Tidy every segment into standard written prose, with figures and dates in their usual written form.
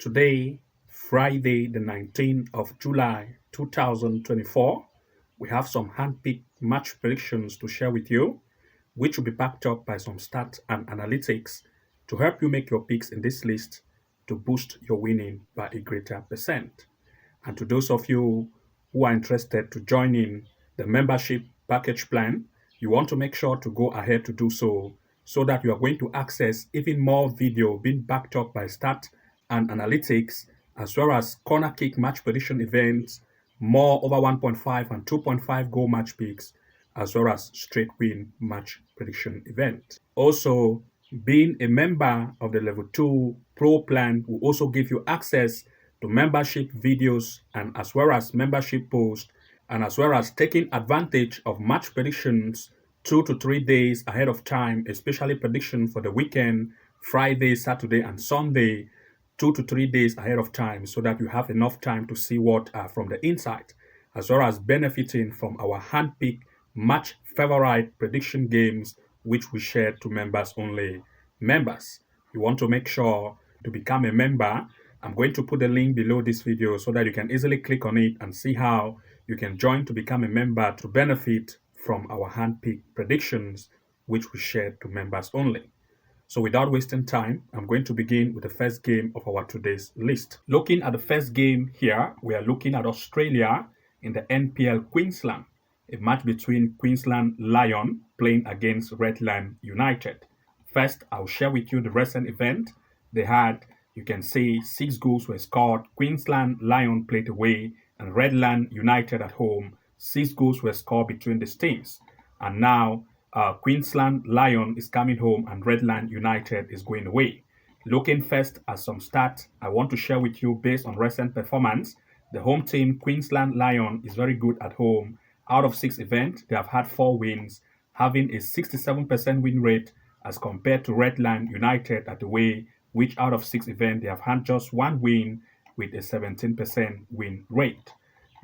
Today, Friday, the 19th of July 2024, we have some hand-picked match predictions to share with you, which will be backed up by some stats and analytics to help you make your picks in this list to boost your winning by a greater percent. And to those of you who are interested to join in the membership package plan, you want to make sure to go ahead to do so that you are going to access even more video being backed up by stats and analytics, as well as corner kick match prediction events, more over 1.5 and 2.5 goal match picks, as well as straight win match prediction event. Also, being a member of the level 2 pro plan will also give you access to membership videos and as well as membership posts, and as well as taking advantage of match predictions 2 to 3 days ahead of time, especially prediction for the weekend, Friday, Saturday, and Sunday, 2 to 3 days ahead of time, so that you have enough time to see what are from the inside, as well as benefiting from our hand-picked match favorite prediction games, which we share to members only. Members, you want to make sure to become a member. I'm going to put the link below this video so that you can easily click on it and see how you can join to become a member to benefit from our hand-picked predictions, which we share to members only. So without wasting time, I'm going to begin with the first game of our today's list. Looking at the first game here, we are looking at Australia in the NPL Queensland, a match between Queensland Lion playing against Redland United. First, I'll share with you the recent event. They had, you can see, 6 goals were scored. Queensland Lion played away and Redland United at home. 6 goals were scored between these teams. And now, Queensland Lion is coming home and Redland United is going away. Looking first at some stats I want to share with you based on recent performance. The home team, Queensland Lion, is very good at home. Out of 6 events, they have had 4 wins, having a 67% win rate as compared to Redland United at away, which out of 6 events, they have had just 1 win with a 17% win rate.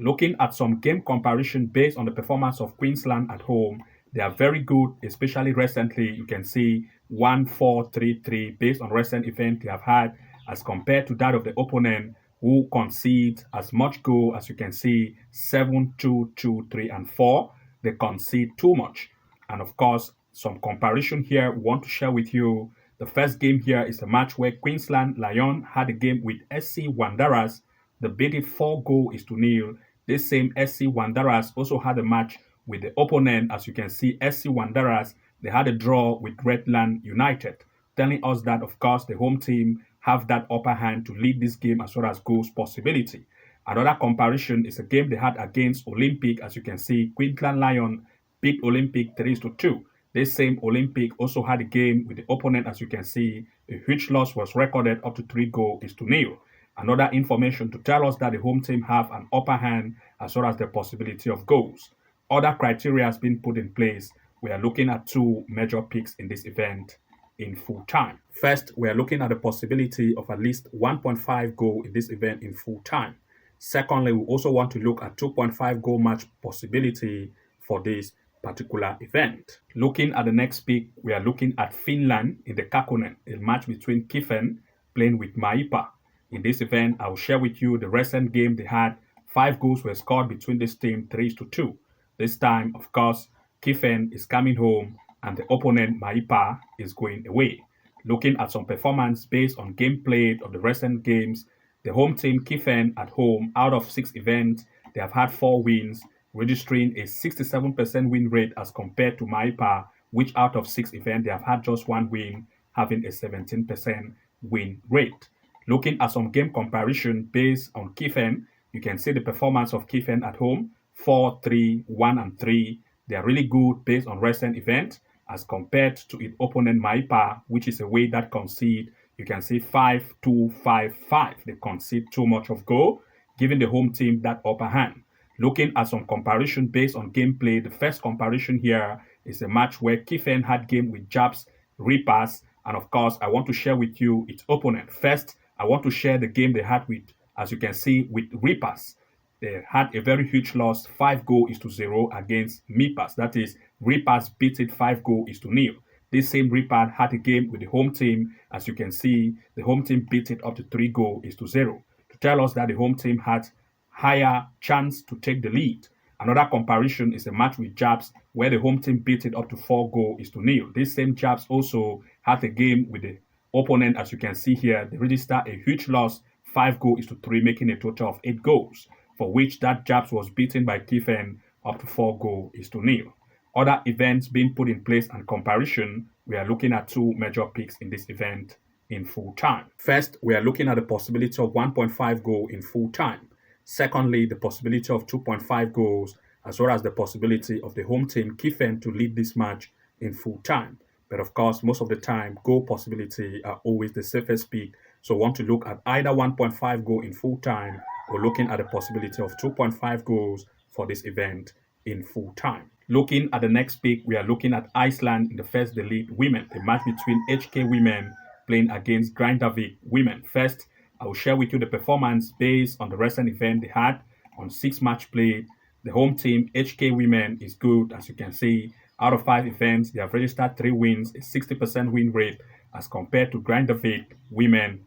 Looking at some game comparison based on the performance of Queensland at home, they are very good, especially recently. You can see 1-4-3-3 based on recent event they have had as compared to that of the opponent, who concede as much goal as you can see 7-2-2-3 and 4. They concede too much. And of course, some comparison here we want to share with you. The first game here is a match where Queensland Lion had a game with SC Wanderers. They beat it 4-0. This same SC Wanderers also had a match with the opponent. As you can see, SC Wanderers, they had a draw with Redland United, telling us that, of course, the home team have that upper hand to lead this game as well as goals possibility. Another comparison is a game they had against Olympic. As you can see, Queensland Lion beat Olympic 3-2. This same Olympic also had a game with the opponent. As you can see, a huge loss was recorded up to 3-0. Another information to tell us that the home team have an upper hand as well as the possibility of goals. Other criteria has been put in place. We are looking at 2 major picks in this event in full time. First, we are looking at the possibility of at least 1.5 goal in this event in full time. Secondly, we also want to look at 2.5 goal match possibility for this particular event. Looking at the next pick, we are looking at Finland in the Kakkonen, a match between Kiffen playing with Maipa. In this event, I will share with you the recent game they had. 5 goals were scored between this team, 3-2. This time, of course, Kiffen is coming home and the opponent, Maipa, is going away. Looking at some performance based on game played of the recent games, the home team, Kiffen, at home, out of 6 events, they have had 4 wins, registering a 67% win rate as compared to Maipa, which out of 6 events, they have had just 1 win, having a 17% win rate. Looking at some game comparison based on Kiffen, you can see the performance of Kiffen at home, 4-3, 1-3. They are really good based on recent events as compared to its opponent Maipa, which is a way that concede. You can see 5-2, 5-5. They concede too much of goal, giving the home team that upper hand. Looking at some comparison based on gameplay, the first comparison here is a match where Kiffen had game with Japs Reapers, and of course, I want to share with you its opponent. First, I want to share the game they had with, as you can see, with Reapers. They had a very huge loss, 5-0 against Meepers. That is, Reapers beat it 5-0. This same repad had a game with the home team. As you can see, the home team beat it up to 3-0 to tell us that the home team had higher chance to take the lead. Another comparison is a match with Jabs where the home team beat it up to 4-0. This same Jabs also had a game with the opponent. As you can see here, they registered a huge loss, 5-3, making a total of 8 goals, for which that Jabs was beaten by Kiffen up to 4-0. Other events being put in place and comparison, we are looking at two major picks in this event in full time. First, we are looking at the possibility of 1.5 goal in full time. Secondly, the possibility of 2.5 goals, as well as the possibility of the home team Kiffen to lead this match in full time. But of course, most of the time, goal possibility are always the safest pick. So want to look at either 1.5 goal in full time or looking at the possibility of 2.5 goals for this event in full time. Looking at the next pick, we are looking at Iceland in the first elite women, a match between HK women playing against Grindavik women. First, I will share with you the performance based on the recent event they had on 6 match played. The home team, HK women, is good. As you can see, out of 5 events, they have registered 3 wins, a 60% win rate, as compared to Grindavik women,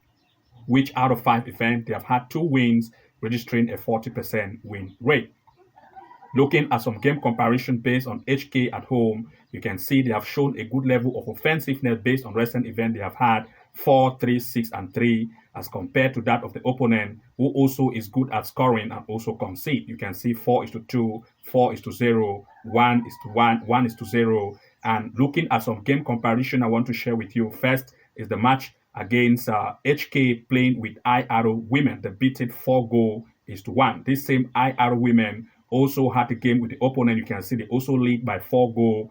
which out of 5 events, they have had 2 wins, registering a 40% win rate. Looking at some game comparison based on HK at home, you can see they have shown a good level of offensiveness based on recent events they have had 4, 3, 6, and 3, as compared to that of the opponent, who also is good at scoring and also concede. You can see 4-2, 4-0, 1-1, 1-0. And looking at some game comparison I want to share with you. First is the match against HK playing with IR women. They beat it 4-1. This same IR women also had a game with the opponent. You can see they also lead by 4-0.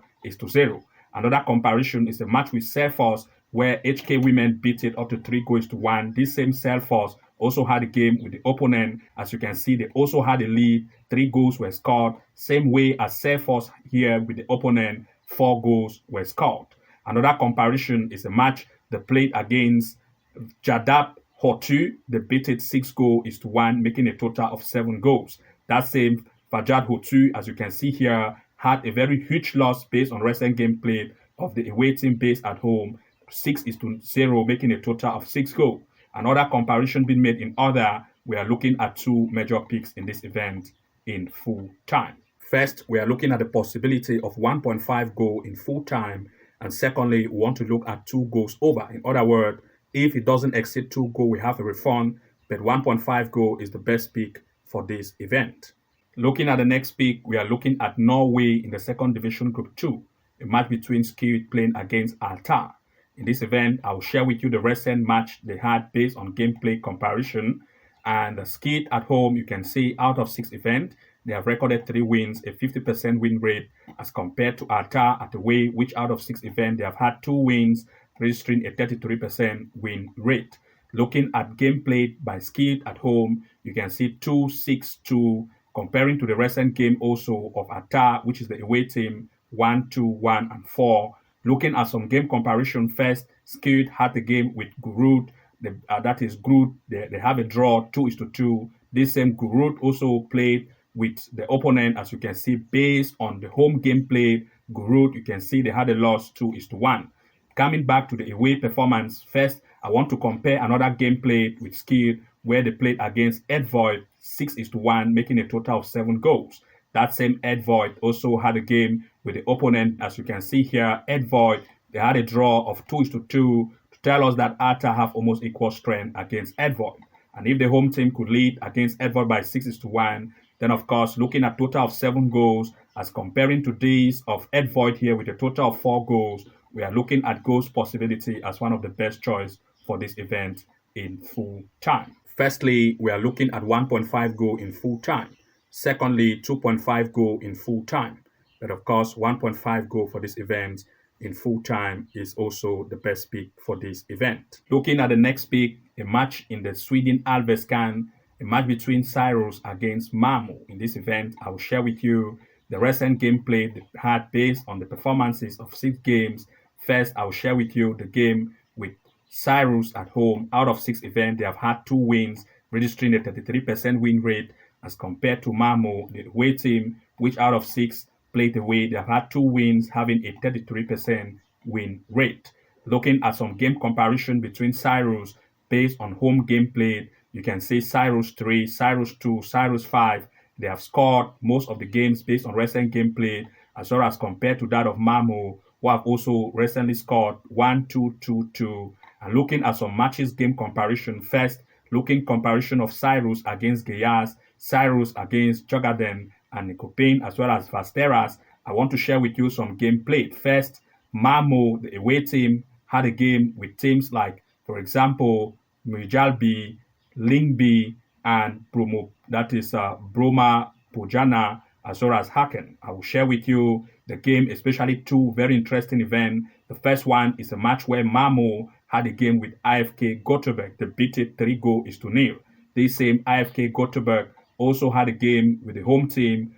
Another comparison is a match with Selfos where HK women beat it up to 3-1. This same Selfos also had a game with the opponent. As you can see, they also had a lead. 3 goals were scored. Same way as Selfos here with the opponent, 4 goals were scored. Another comparison is a match they played against Jadap Hotu. They beat it 6-1, making a total of 7 goals. That same Fajad Hotu, as you can see here, had a very huge loss based on recent game played of the away team based at home, 6-0, making a total of 6 goals. Another comparison being made in order, we are looking at 2 major picks in this event in full time. First, we are looking at the possibility of 1.5 goal in full time. And secondly, we want to look at 2 goals over. In other words, if it doesn't exceed 2 goals, we have a refund, but 1.5 goal is the best pick for this event. Looking at the next pick, we are looking at Norway in the 2nd Division Group 2, a match between Skid playing against Alta. In this event, I will share with you the recent match they had based on gameplay comparison. And the Skid at home, you can see out of 6 events, they have recorded 3 wins, a 50% win rate, as compared to Alta at away, which out of 6 events, they have had 2 wins, registering a 33% win rate. Looking at gameplay by Skid at home, you can see 2-6-2, comparing to the recent game also of Alta, which is the away team, 1-2-1 and 4. Looking at some game comparison first, Skid had the game with Gurud. That is Grud. They have a draw, 2-2. This same Gurud also played with the opponent, as you can see, based on the home game played. Gurud, you can see they had a loss, 2-1. Coming back to the away performance, first, I want to compare another game played with Skid, where they played against Edvoid, 6-1, making a total of 7 goals. That same Edvoid also had a game with the opponent. As you can see here, Edvoid, they had a draw of 2-2 to tell us that Alta have almost equal strength against Edvoid. And if the home team could lead against Edvoid by 6-1, then of course, looking at total of 7 goals, as comparing to these of Edvoid here with a total of 4 goals, we are looking at goals possibility as one of the best choice for this event in full time. Firstly, we are looking at 1.5 goal in full time. Secondly, 2.5 goal in full time. But of course, 1.5 goal for this event in full time is also the best pick for this event. Looking at the next pick, a match in the Sweden Allsvenskan, a match between Cyrus against Malmo. In this event, I will share with you the recent gameplay they had based on the performances of 6 games. First, I will share with you the game with Cyrus at home. Out of 6 events, they have had 2 wins, registering a 33% win rate, as compared to Malmo, the away team, which out of 6 played away, they have had 2 wins, having a 33% win rate. Looking at some game comparison between Cyrus based on home game played, you can see Cyrus 3, Cyrus 2, Cyrus 5. They have scored most of the games based on recent game played, as well as compared to that of Mamo, who have also recently scored 1, 2, 2, 2. And looking at some matches game comparison, first, looking comparison of Cyrus against Gayas, Cyrus against Jogaden and Nicopane, as well as Vasteras, I want to share with you some game played. First, Mamo, the away team, had a game with teams like, for example, Mijalbi, Lingby, and Bromo, that is Broma Pojana, as well as Haken. I will share with you the game, especially two very interesting events. The first one is a match where Mamo had a game with IFK Göteborg. They beat it 3-0. This same IFK Göteborg also had a game with the home team.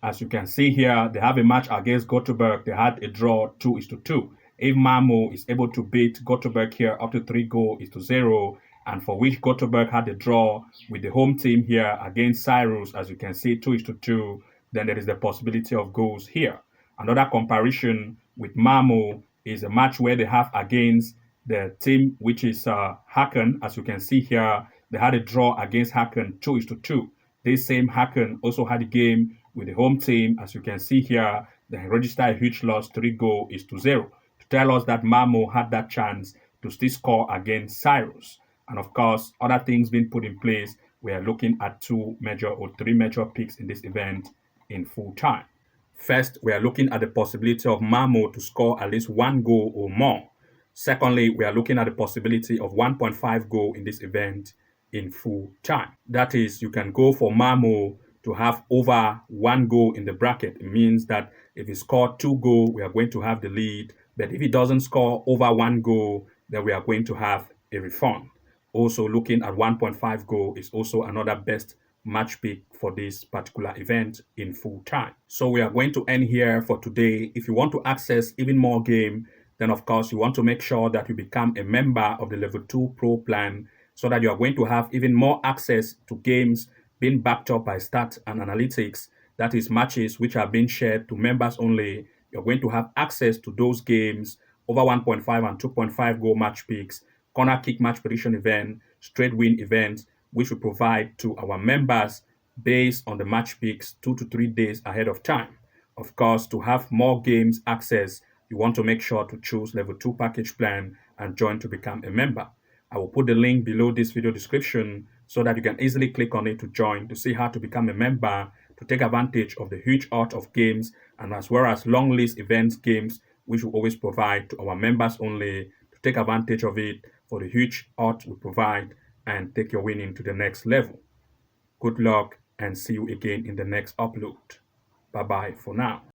As you can see here, they have a match against Göteborg. They had a draw 2-2. If Mamo is able to beat Göteborg here up to 3-0, and for which Göteborg had a draw with the home team here against Cyrus, as you can see, 2-2, then there is the possibility of goals here. Another comparison with Mamo is a match where they have against the team which is Haken. As you can see here, they had a draw against Haken 2-2. This same Haken also had a game with the home team. As you can see here, they registered a huge loss 3-0 to tell us that Mamo had that chance to still score against Cyrus. And of course, other things being put in place. We are looking at 2 major or 3 major picks in this event in full time. First, we are looking at the possibility of Mamo to score at least 1 goal or more. Secondly, we are looking at the possibility of 1.5 goal in this event in full time. That is, you can go for Mamo to have over 1 goal in the bracket. It means that if he scored 2 goals, we are going to have the lead. But if he doesn't score over 1 goal, then we are going to have a refund. Also, looking at 1.5 goal is also another best match pick for this particular event in full time. So we are going to end here for today. If you want to access even more game, then of course you want to make sure that you become a member of the Level 2 Pro plan so that you are going to have even more access to games being backed up by stats and analytics. That is matches which are being shared to members only. You're going to have access to those games, over 1.5 and 2.5 goal match picks, corner kick match prediction event, straight win events, which we provide to our members based on the match picks 2 to 3 days ahead of time. Of course, to have more games access, you want to make sure to choose Level 2 package plan and join to become a member. I will put the link below this video description so that you can easily click on it to join to see how to become a member, to take advantage of the huge odds of games and as well as long list events games which we always provide to our members only, to take advantage of it for the huge odds we provide and take your winning to the next level. Good luck and see you again in the next upload. Bye bye for now.